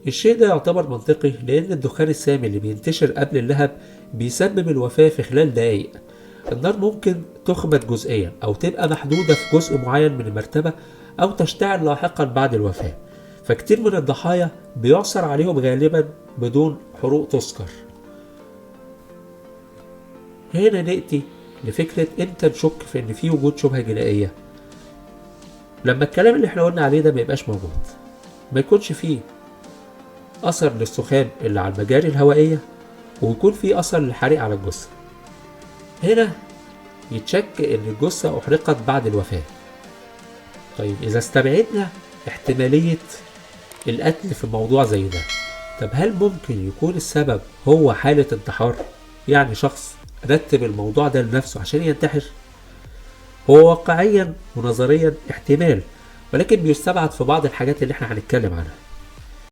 الشيء ده يعتبر منطقي لأن الدخان السامي اللي بينتشر قبل اللهب بيسبب الوفاة في خلال دقايق. النار ممكن تخمد جزئيا أو تبقى محدودة في جزء معين من المرتبة أو تشتعل لاحقا بعد الوفاة، فكتير من الضحايا بيعثر عليهم غالبا بدون حروق تذكر. هنا نأتي لفكرة امتى نشك في ان في وجود شبهة جنائية. لما الكلام اللي احنا قلنا عليه ده ما يبقاش موجود، ما يكونش فيه اثر للسخان اللي على المجاري الهوائية ويكون فيه اثر للحريق على الجثة. هنا يتشك ان الجثة احرقت بعد الوفاة. طيب اذا استبعدنا احتمالية القتل في موضوع زي ده، طب هل ممكن يكون السبب هو حالة انتحار؟ يعني شخص رتب الموضوع ده لنفسه عشان ينتحر؟ هو واقعيا ونظريا احتمال، ولكن بيستبعد في بعض الحاجات اللي احنا هنتكلم عنها.